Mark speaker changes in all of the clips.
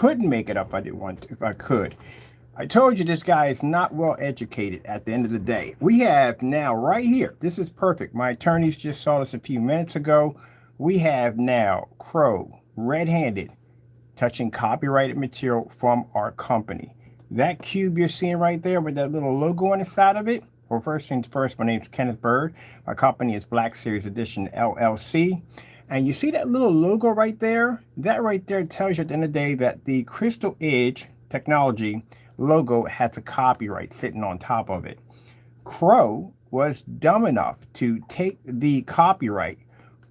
Speaker 1: couldn't make it up if I didn't want to, if I could. I told you this guy is not well educated at the end of the day. We have now right here, this is perfect. My attorneys just saw this a few minutes ago. We have now Crow, red-handed, touching copyrighted material from our company. That cube you're seeing right there with that little logo on the side of it. Well, first things first, my name is Kenneth Byrd. My company is Black Series Edition LLC. And you see that little logo right there? That right there tells you at the end of the day that the Crystal Edge technology logo has a copyright sitting on top of it. Crow was dumb enough to take the copyright,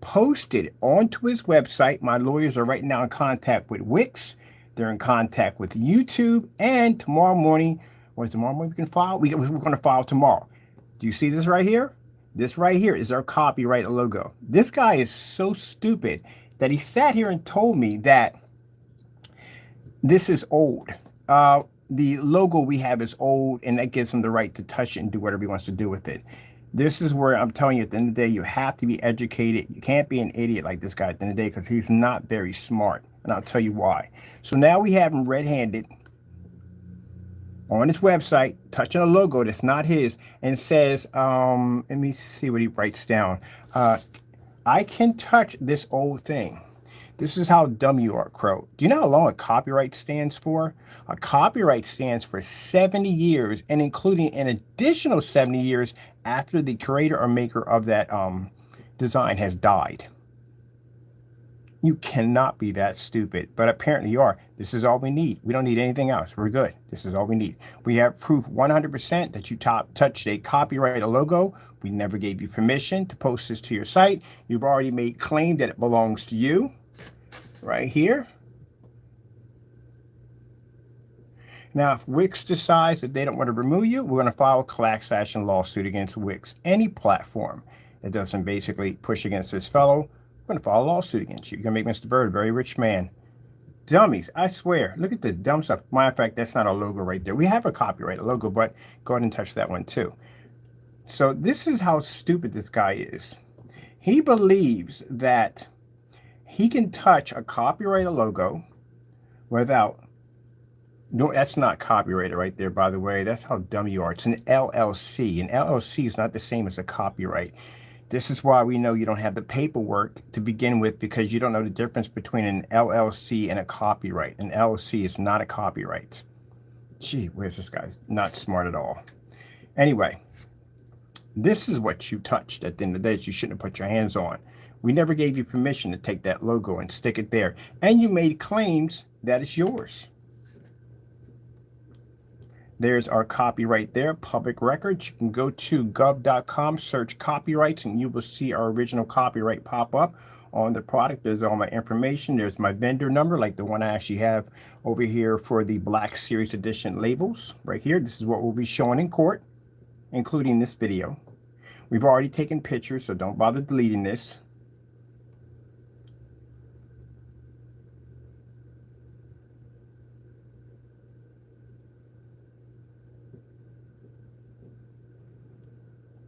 Speaker 1: post it onto his website. My lawyers are right now in contact with Wix. They're in contact with YouTube. And tomorrow morning, what's tomorrow morning we can file? We're going to file tomorrow. Do you see this right here? This right here is our copyright logo. This guy is so stupid that he sat here and told me that this is old. The logo we have is old, and that gives him the right to touch it and do whatever he wants to do with it. This is where I'm telling you, at the end of the day, you have to be educated. You can't be an idiot like this guy at the end of the day, because he's not very smart. And I'll tell you why. So now we have him red-handed on his website, touching a logo that's not his, and says, let me see what he writes down. I can touch this old thing. This is how dumb you are, Crow. Do you know how long a copyright stands for? A copyright stands for 70 years, and including an additional 70 years after the creator or maker of that design has died. You cannot be that stupid, but apparently you are. This is all we need. We don't need anything else. We're good. This is all we need. We have proof 100% that you touched a copyrighted logo. We never gave you permission to post this to your site. You've already made claim that it belongs to you. Right here. Now, if Wix decides that they don't want to remove you, we're going to file a class action lawsuit against Wix. Any platform that doesn't basically push against this fellow, we're going to file a lawsuit against you. You're going to make Mr. Byrd a very rich man. Dummies, I swear. Look at the dumb stuff. Matter of fact, that's not a logo right there. We have a copyrighted logo, but go ahead and touch that one too. So this is how stupid this guy is. He believes that he can touch a copyrighted logo without, no, that's not copyrighted right there, by the way. That's how dumb you are. It's an LLC. An LLC is not the same as a copyright. This is why we know you don't have the paperwork to begin with, because you don't know the difference between an LLC and a copyright. An LLC is not a copyright. Gee, where's this guy? Not smart at all. Anyway, this is what you touched at the end of the day that you shouldn't have put your hands on. We never gave you permission to take that logo and stick it there. And you made claims that it's yours. There's our copyright there, public records. You can go to gov.com, search copyrights, and you will see our original copyright pop up on the product. There's all my information. There's my vendor number, like the one I actually have over here for the Black Series Edition labels right here. This is what we'll be showing in court, including this video. We've already taken pictures, so don't bother deleting this.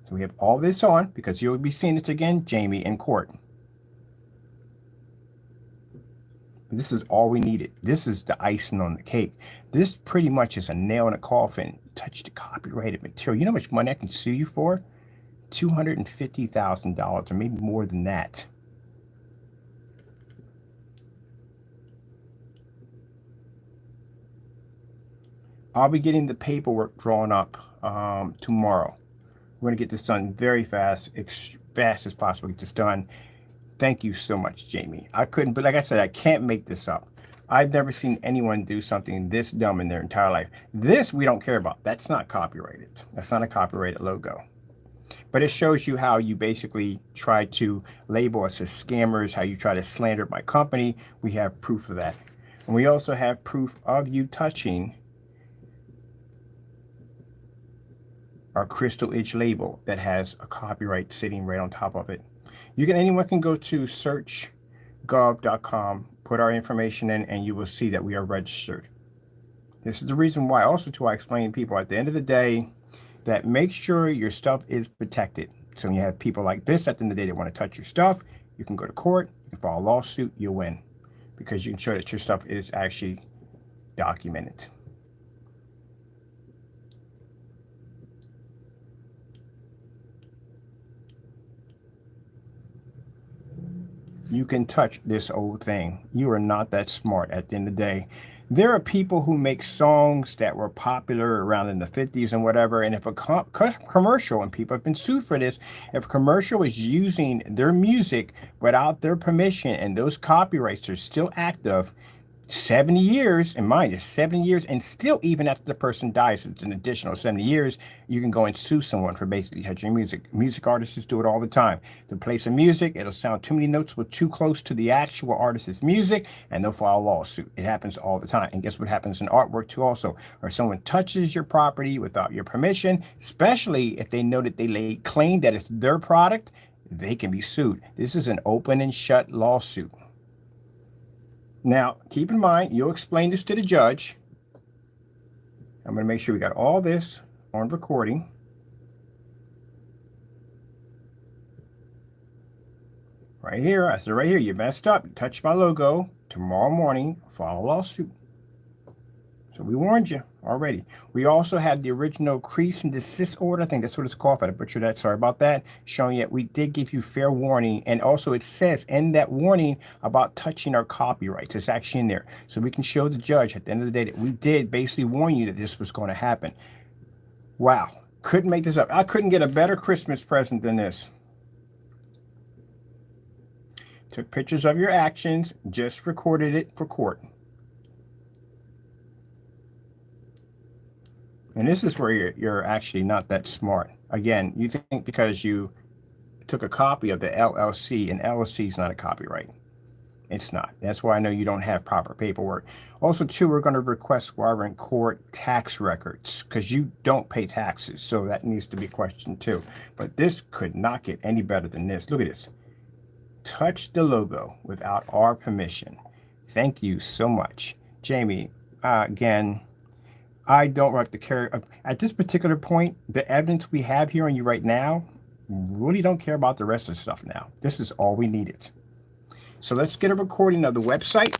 Speaker 1: So we have all this on because you'll be seeing this again, Jamie, in court. This is all we needed. This is the icing on the cake. This pretty much is a nail in a coffin. Touch the copyrighted material. You know how much money I can sue you for? $250,000 or maybe more than that. I'll be getting the paperwork drawn up tomorrow. We're going to get this done very fast, as fast as possible. Get this done. Thank you so much, Jamie. I couldn't, but like I said, I can't make this up. I've never seen anyone do something this dumb in their entire life. This we don't care about. That's not copyrighted. That's not a copyrighted logo. But it shows you how you basically try to label us as scammers, how you try to slander my company. We have proof of that. And we also have proof of you touching our Crystal Edge label that has a copyright sitting right on top of it. Anyone can go to search.gov.com, put our information in, and you will see that we are registered. This is the reason why, also to explain to people at the end of the day, that make sure your stuff is protected. So when you have people like this at the end of the day that want to touch your stuff, you can go to court, you can file a lawsuit, you'll win. Because you can show that your stuff is actually document it. You can touch this old thing. You are not that smart at the end of the day. There are people who make songs that were popular around in the 50s and whatever. And if a commercial, and people have been sued for this, if a commercial is using their music without their permission and those copyrights are still active, 70 years, and mind you, 70 years, and still even after the person dies, it's an additional 70 years, you can go and sue someone for basically touching music. Music artists do it all the time. They'll play some music, it'll sound too many notes with too close to the actual artist's music, and they'll file a lawsuit. It happens all the time. And guess what happens in artwork too also? Or someone touches your property without your permission, especially if they know that they lay claim that it's their product, they can be sued. This is an open and shut lawsuit. Now, keep in mind, you'll explain this to the judge. I'm going to make sure we got all this on recording. Right here, I said right here, you messed up. You touched my logo. Tomorrow morning, file a lawsuit. So we warned you already. We also had the original cease and desist order. I think that's what it's called. I butchered that. Sorry about that. Showing that we did give you fair warning. And also it says in that warning about touching our copyrights. It's actually in there. So we can show the judge at the end of the day that we did basically warn you that this was going to happen. Wow. Couldn't make this up. I couldn't get a better Christmas present than this. Took pictures of your actions. Just recorded it for court. And this is where you're actually not that smart. Again, you think because you took a copy of the LLC, and LLC is not a copyright. It's not. That's why I know you don't have proper paperwork. Also, too, we're going to request while we're in court tax records because you don't pay taxes. So that needs to be questioned, too. But this could not get any better than this. Look at this. Touch the logo without our permission. Thank you so much. Jamie, again, I don't have to care. At this particular point, the evidence we have here on you right now, really don't care about the rest of the stuff now. This is all we needed. So let's get a recording of the website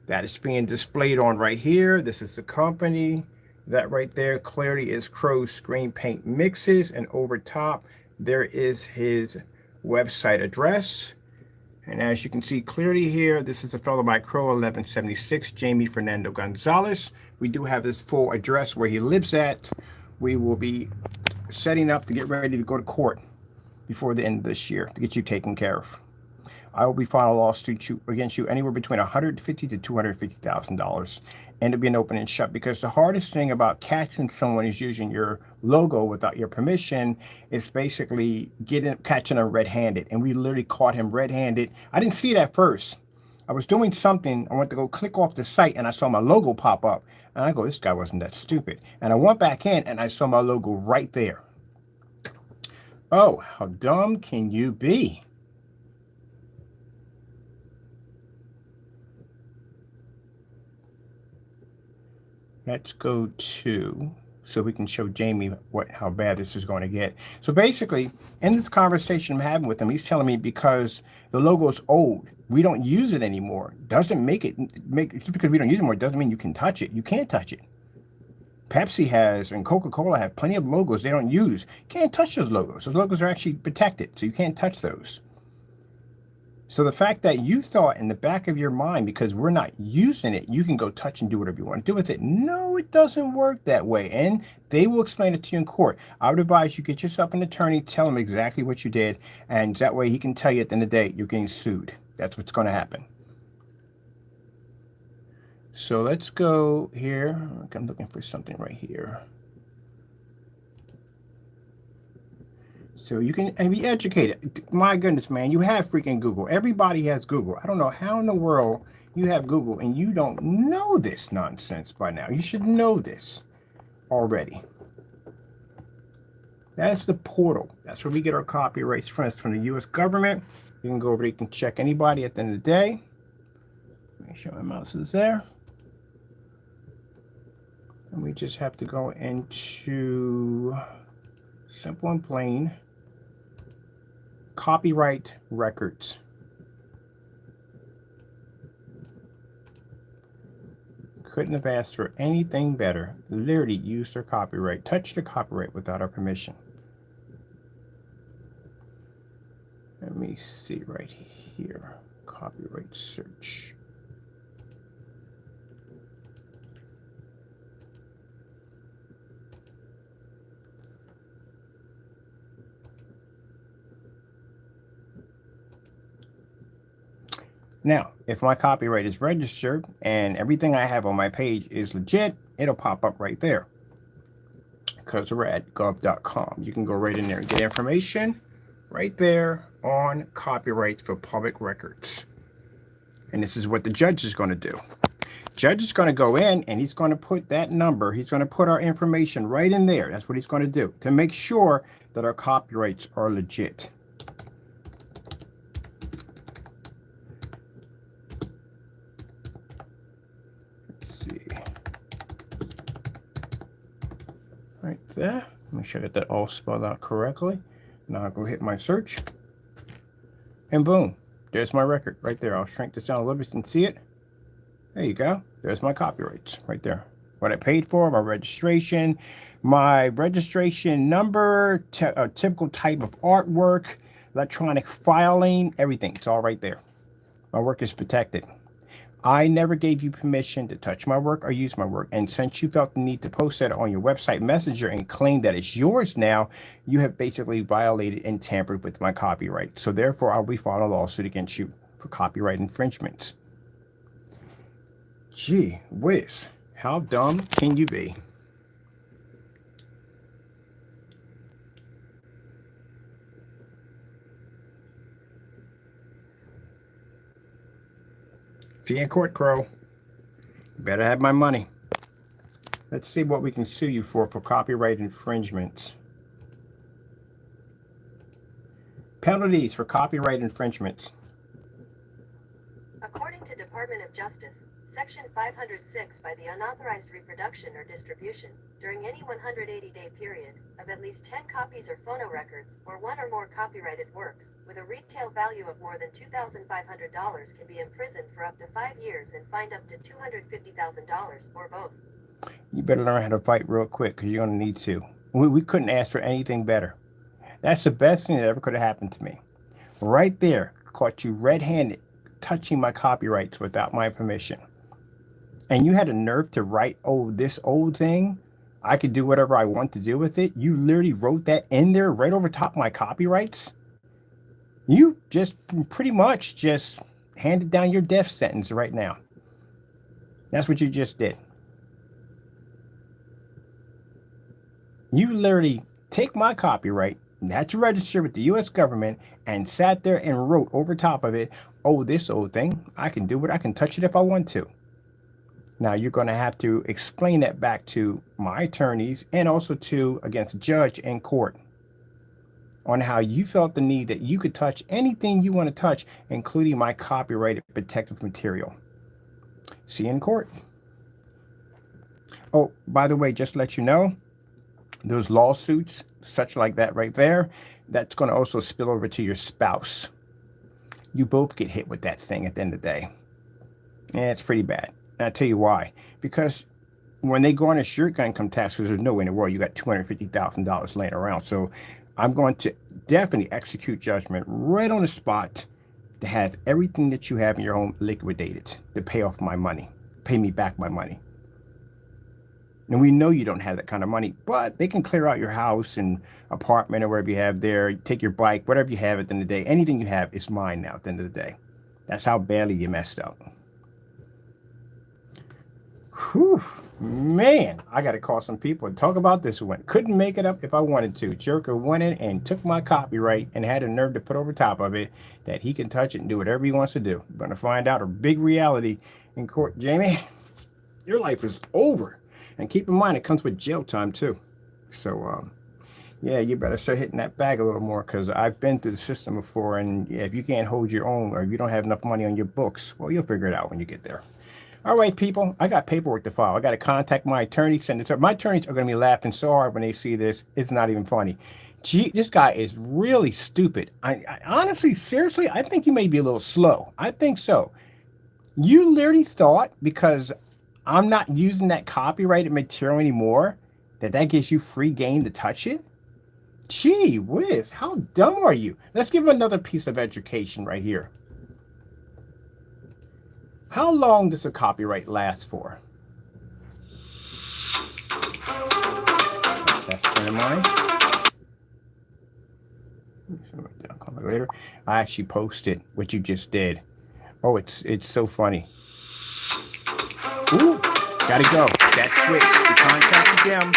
Speaker 1: that is being displayed on right here. This is the company. That right there clearly is Crow's Screen Paint Mixes. And over top, there is his website address. And as you can see clearly here, this is a fellow by Crow1176, Jamie Fernando Gonzalez. We do have his full address where he lives at. We will be setting up to get ready to go to court before the end of this year to get you taken care of. I will be filing a lawsuit against you anywhere between $150,000 to $250,000. And it'll be an open and shut because the hardest thing about catching someone who's using your logo without your permission is basically catching them red-handed. And we literally caught him red-handed. I didn't see it at first. I was doing something. I went to go click off the site and I saw my logo pop up. And I go, this guy wasn't that stupid. And I went back in and I saw my logo right there. Oh, how dumb can you be? Let's go to, so we can show Jamie how bad this is going to get. So basically, in this conversation I'm having with him, he's telling me because the logo is old, we don't use it anymore. Doesn't just because we don't use it anymore doesn't mean you can touch it. You can't touch it. Pepsi has and Coca-Cola have plenty of logos they don't use. Can't touch those logos. Those logos are actually protected, so you can't touch those. So the fact that you thought in the back of your mind, because we're not using it, you can go touch and do whatever you want to do with it. No, it doesn't work that way. And they will explain it to you in court. I would advise you get yourself an attorney, tell him exactly what you did. And that way he can tell you at the end of the day, you're getting sued. That's what's going to happen. So let's go here. I'm looking for something right here. So you can be educated. My goodness, man, you have freaking Google. Everybody has Google. I don't know how in the world you have Google and you don't know this nonsense by now. You should know this already. That is the portal. That's where we get our copyrights from the U.S. government. You can go over there, you can check anybody at the end of the day. Make sure my mouse is there. And we just have to go into simple and plain. Copyright records. Couldn't have asked for anything better. Literally used their copyright, touched their copyright without our permission. Let me see right here. Copyright search. Now, if my copyright is registered and everything I have on my page is legit, it'll pop up right there. Because we're at gov.com. You can go right in there and get information right there on copyrights for public records. And this is what the judge is going to do. Judge is going to go in and he's going to put that number, he's going to put our information right in there. That's what he's going to do to make sure that our copyrights are legit. Right there. Make sure I get that all spelled out correctly. Now I'll go hit my search. And boom, there's my record right there. I'll shrink this down a little bit and see it. There you go. There's my copyrights right there. What I paid for, my registration number, a typical type of artwork, electronic filing, everything. It's all right there. My work is protected. I never gave you permission to touch my work or use my work. And since you felt the need to post that on your website messenger and claim that it's yours now, you have basically violated and tampered with my copyright. So therefore, I'll be filing a lawsuit against you for copyright infringements. Gee whiz, how dumb can you be? See you in court, Crow. You better have my money. Let's see what we can sue you for copyright infringements. Penalties for copyright infringements.
Speaker 2: According to Department of Justice, Section 506, by the unauthorized reproduction or distribution, during any 180-day period, of at least 10 copies or phonorecords, or one or more copyrighted works, with a retail value of more than $2,500 can be imprisoned for up to 5 years and fined up to $250,000, or both.
Speaker 1: You better learn how to fight real quick, because you're going to need to. We couldn't ask for anything better. That's the best thing that ever could have happened to me. Right there, caught you red-handed, touching my copyrights without my permission. And you had a nerve to write, oh, this old thing, I could do whatever I want to do with it. You literally wrote that in there right over top of my copyrights. You just pretty much just handed down your death sentence right now. That's what you just did. You literally take my copyright that's registered with the U.S. government and sat there and wrote over top of it, oh, this old thing, I can do it. I can touch it if I want to. Now, you're going to have to explain that back to my attorneys and also against the judge in court on how you felt the need that you could touch anything you want to touch, including my copyrighted protective material. See you in court. Oh, by the way, just to let you know, those lawsuits, such like that right there, that's going to also spill over to your spouse. You both get hit with that thing at the end of the day. And it's pretty bad. And I'll tell you why. Because when they garnish your income tax, because there's no way in the world you got $250,000 laying around. So I'm going to definitely execute judgment right on the spot to have everything that you have in your home liquidated to pay off my money, pay me back my money. And we know you don't have that kind of money, but they can clear out your house and apartment or wherever you have there, take your bike, whatever you have at the end of the day. Anything you have is mine now at the end of the day. That's how badly you messed up. Whew, man, I got to call some people and talk about this one. Couldn't make it up if I wanted to. Jerker went in and took my copyright and had a nerve to put over top of it that he can touch it and do whatever he wants to do. We're going to find out a big reality in court. Jamie, your life is over. And keep in mind, it comes with jail time, too. So, yeah, you better start hitting that bag a little more because I've been through the system before. And yeah, if you can't hold your own or if you don't have enough money on your books, well, you'll figure it out when you get there. All right, people, I got paperwork to file. I got to contact my attorney, send it to her. My attorneys are going to be laughing so hard when they see this. It's not even funny. Gee, this guy is really stupid. I honestly, seriously, I think you may be a little slow. I think so. You literally thought because I'm not using that copyrighted material anymore, that gives you free game to touch it? Gee whiz, how dumb are you? Let's give them another piece of education right here. How long does a copyright last for? That's a friend of mine. Later. I actually posted what you just did. Oh, it's so funny. Ooh, gotta go. That switch. We contacted them.